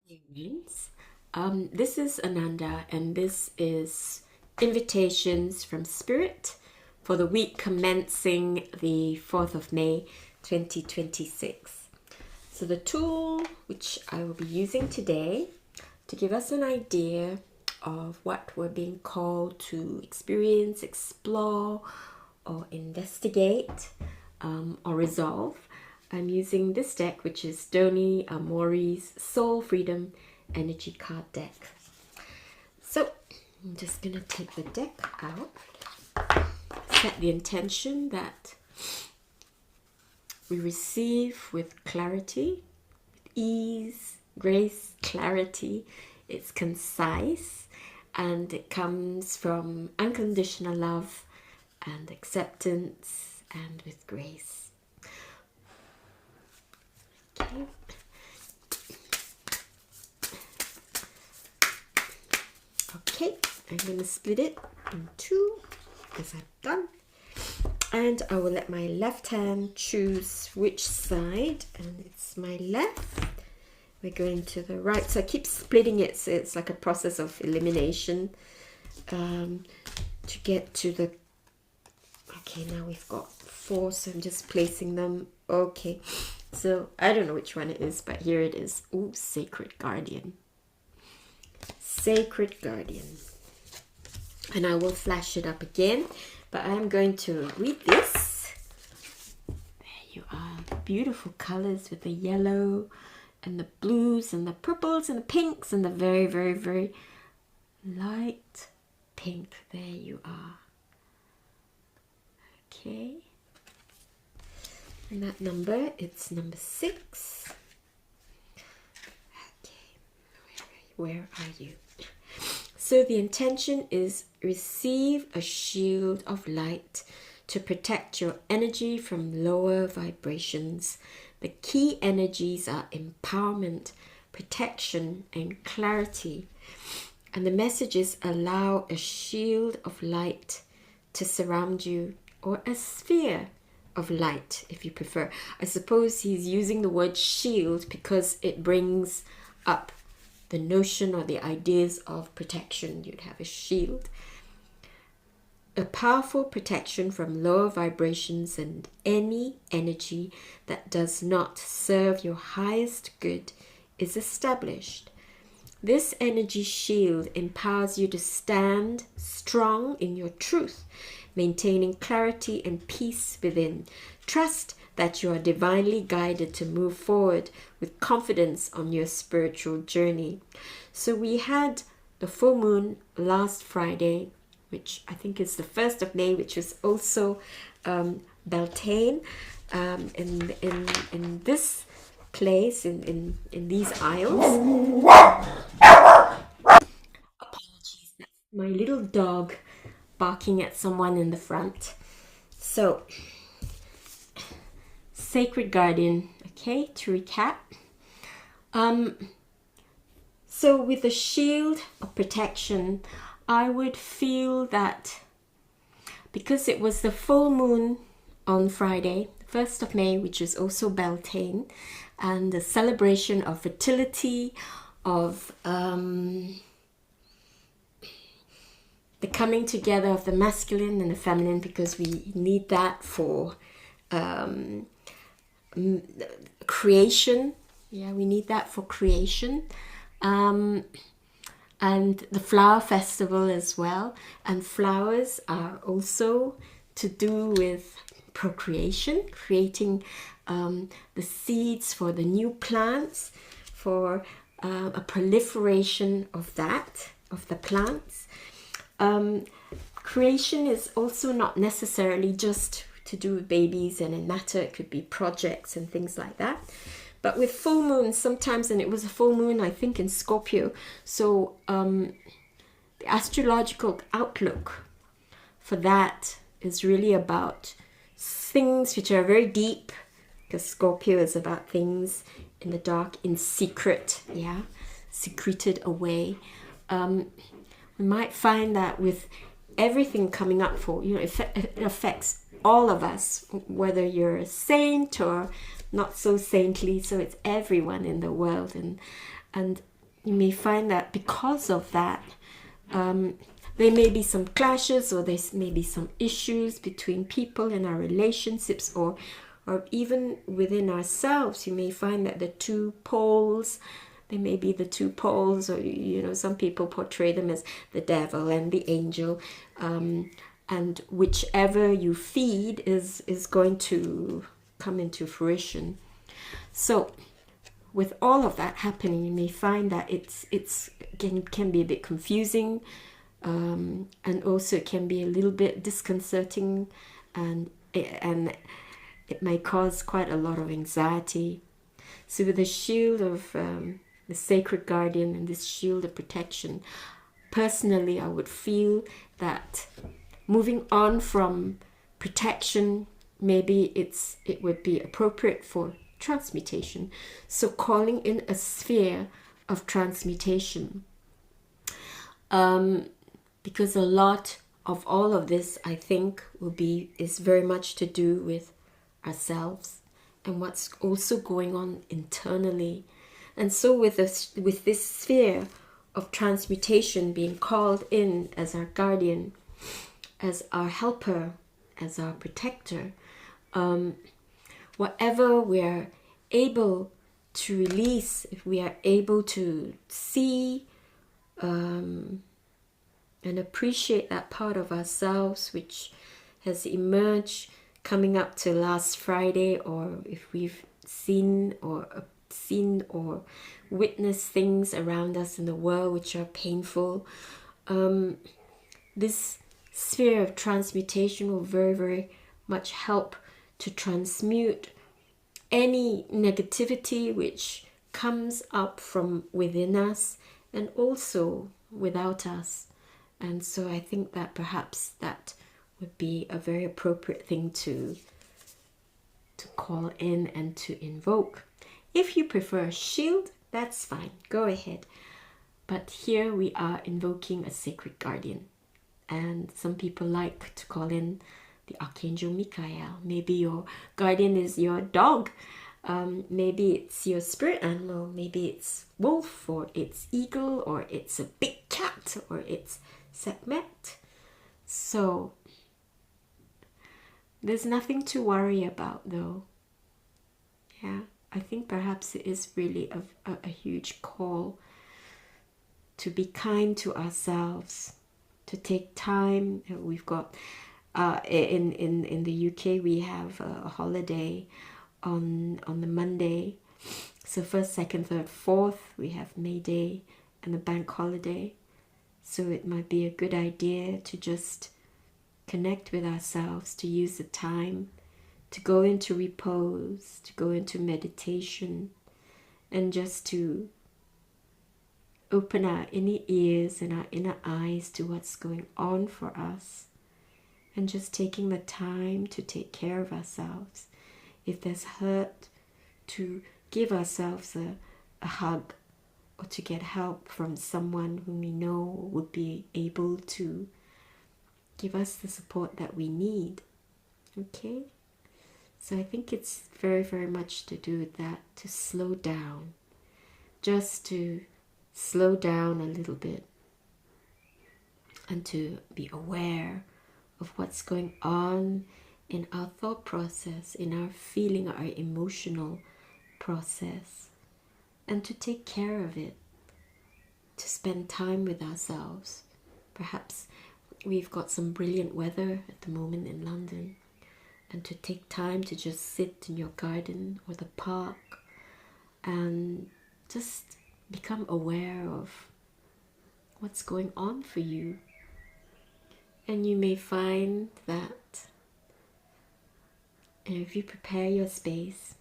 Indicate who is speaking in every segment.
Speaker 1: Humans. This is Ananda, and this is Invitations from Spirit for the week commencing the 4th of May 2026. So, the tool which I will be using today to give us an idea of what we're being called to experience, explore, or investigate, or resolve. I'm using this deck, which is Doni Amori's Soul Freedom Energy Card Deck. So I'm just going to take the deck out, set the intention that we receive with clarity, ease, grace, clarity. It's concise and it comes from unconditional love and acceptance and with grace. Okay. Okay, I'm going to split it in two as I've done. And I will let my left hand choose which side, and it's my left. We're going to the right, so I keep splitting it, so it's like a process of elimination to get to the... Okay, now we've got four, so I'm just placing them. Okay, so I don't know which one it is, but here it is. Ooh, Sacred Guardian. Sacred Guardian. And I will flash it up again, but I'm going to read this. There you are. Beautiful colors with the yellow and the blues and the purples and the pinks and the very, very, very light pink. There you are. Okay. And that number, it's number 6. Okay. Where are you? So the intention is receive a shield of light to protect your energy from lower vibrations. The key energies are empowerment, protection, and clarity. And the message is allow a shield of light to surround you, or a sphere of light if you prefer. I suppose he's using the word shield because it brings up the notion or the ideas of protection. You'd have a shield. A powerful protection from lower vibrations and any energy that does not serve your highest good is established. This energy shield empowers you to stand strong in your truth, maintaining clarity and peace within. Trust that you are divinely guided to move forward with confidence on your spiritual journey. So we had the full moon last Friday, which I think is the 1st of May, which is also Beltane. In this place, in these isles. Apologies, that's my little dog barking at someone in the front. So, Sacred Guardian, okay, to recap. So with the shield of protection, I would feel that because it was the full moon on Friday, 1st of May, which is also Beltane, and the celebration of fertility, of the coming together of the masculine and the feminine, because we need that for creation. Yeah, we need that for creation. And the flower festival as well. And flowers are also to do with procreation, creating the seeds for the new plants, for a proliferation of that, of the plants. Creation is also not necessarily just to do with babies and in matter. It could be projects and things like that. But with full moon, sometimes, and it was a full moon, I think, in Scorpio. So the astrological outlook for that is really about things which are very deep, because Scorpio is about things in the dark, in secret, yeah, secreted away. We might find that with everything coming up for, it affects all of us, whether you're a saint or not so saintly. So it's everyone in the world, and you may find that because of that, there may be some clashes, or there may be some issues between people in our relationships, or even within ourselves. You may find that the two poles, there may be the two poles, or some people portray them as the devil and the angel, and whichever you feed is going to come into fruition. So with all of that happening, you may find that it's can be a bit confusing, and also it can be a little bit disconcerting, and it may cause quite a lot of anxiety. So with the shield of the sacred guardian and this shield of protection, personally, I would feel that moving on from protection, maybe it would be appropriate for transmutation. So calling in a sphere of transmutation, because a lot of all of this, I think, is very much to do with ourselves and what's also going on internally. And so with this sphere of transmutation being called in as our guardian, as our helper, as our protector, whatever we're able to release, if we are able to see and appreciate that part of ourselves which has emerged coming up to last Friday, or if we've seen or witnessed things around us in the world which are painful, this sphere of transmutation will very, very much help to transmute any negativity which comes up from within us and also without us. And so I think that perhaps that would be a very appropriate thing to call in and to invoke. If you prefer a shield, that's fine, go ahead. But here we are invoking a sacred guardian. And some people like to call in the Archangel Michael. Maybe your guardian is your dog. Maybe it's your spirit animal. Maybe it's wolf, or it's eagle, or it's a big cat, or it's Sekhmet. So there's nothing to worry about, though. Yeah, I think perhaps it is really a huge call to be kind to ourselves, to take time. We've got in the UK we have a holiday on the Monday. So 1st, 2nd, 3rd, 4th we have May Day and the bank holiday. So it might be a good idea to just connect with ourselves, to use the time to go into repose, to go into meditation, and just to open our inner ears and our inner eyes to what's going on for us, and just taking the time to take care of ourselves. If there's hurt, to give ourselves a hug, or to get help from someone whom we know would be able to give us the support that we need. Okay? So I think it's very, very much to do with that, to slow down. Just to slow down a little bit and to be aware of what's going on in our thought process, in our feeling, our emotional process, and to take care of it, to spend time with ourselves. Perhaps we've got some brilliant weather at the moment in London, and to take time to just sit in your garden or the park and just become aware of what's going on for you. And you may find that if you prepare your space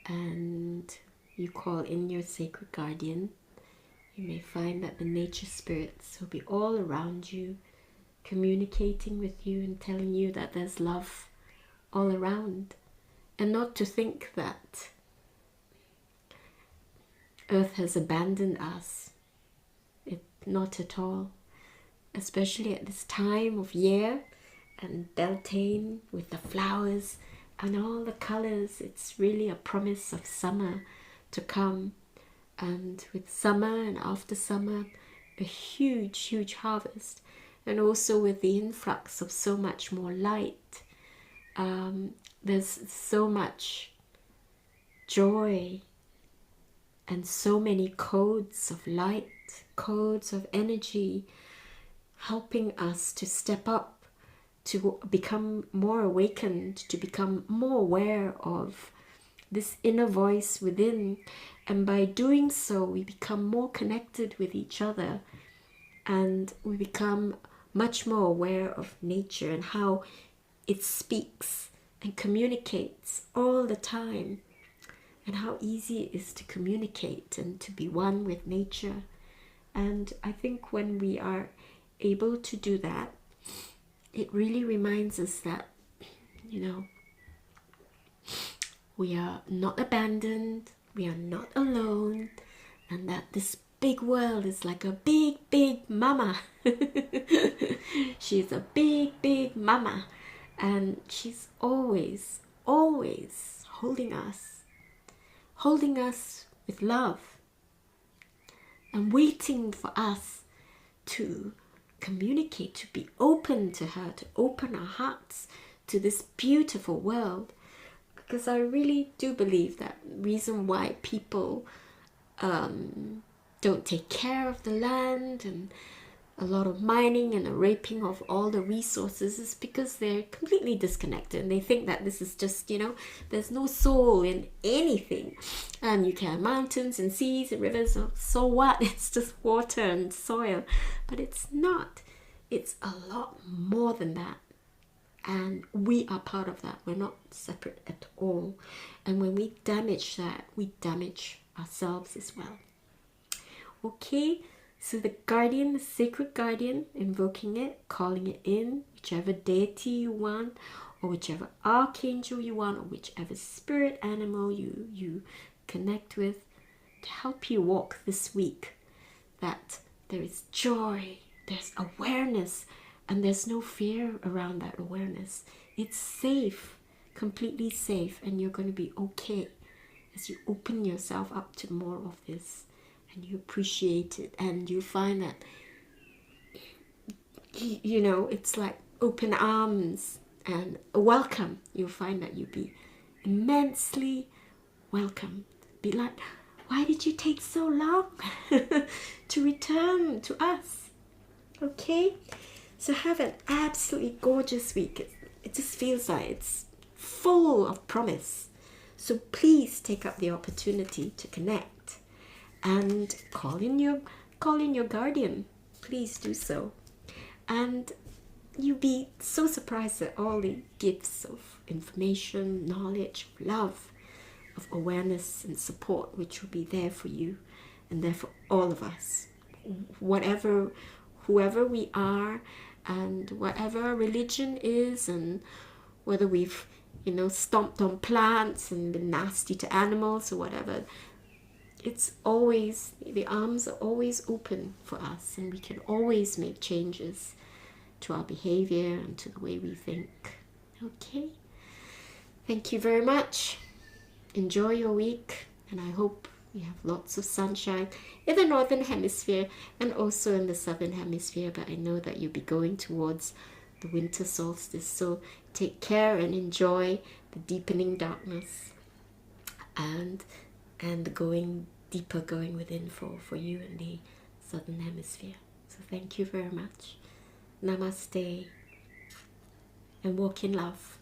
Speaker 1: and you call in your sacred guardian, you may find that the nature spirits will be all around you, communicating with you and telling you that there's love all around. And not to think that Earth has abandoned us. Not at all. Especially at this time of year, and Beltane with the flowers and all the colors. It's really a promise of summer to come. and with summer and after summer, a huge harvest. And also with the influx of so much more light, there's so much joy and so many codes of light, codes of energy, helping us to step up, to become more awakened, to become more aware of this inner voice within. And by doing so, we become more connected with each other, and we become much more aware of nature and how it speaks and communicates all the time, and how easy it is to communicate and to be one with nature. And I think when we are able to do that, it really reminds us that, we are not abandoned, we are not alone, and that this big world is like a big mama. She's a big mama, and she's always holding us with love, and waiting for us to communicate, to be open to her, to open our hearts to this beautiful world. Because I really do believe that reason why people don't take care of the land, and a lot of mining and a raping of all the resources, is because they're completely disconnected, and they think that this is just, there's no soul in anything, and you can have mountains and seas and rivers, so what? It's just water and soil. But it's not. It's a lot more than that, and we are part of that. We're not separate at all. And when we damage that, we damage ourselves as well. Okay, so the guardian, the sacred guardian, invoking it, calling it in, whichever deity you want, or whichever archangel you want, or whichever spirit animal you connect with, to help you walk this week, that there is joy, there's awareness, and there's no fear around that awareness. It's safe, completely safe, and you're going to be okay as you open yourself up to more of this, and you appreciate it, and you find that, it's like open arms and a welcome. You'll find that you'll be immensely welcome. Be like, why did you take so long to return to us? Okay, so have an absolutely gorgeous week. It just feels like it's full of promise. So please take up the opportunity to connect and call in your guardian. Please do so. And you'll be so surprised at all the gifts of information, knowledge, love, of awareness and support, which will be there for you and there for all of us. Whoever we are, and whatever our religion is, and whether we've stomped on plants and been nasty to animals or whatever, it's always, the arms are always open for us, and we can always make changes to our behavior and to the way we think. Okay, thank you very much. Enjoy your week, and I hope you have lots of sunshine in the northern hemisphere and also in the southern hemisphere. But I know that you'll be going towards the winter solstice, so take care and enjoy the deepening darkness and going deeper, going within for you in the southern hemisphere. So thank you very much. Namaste, and walk in love.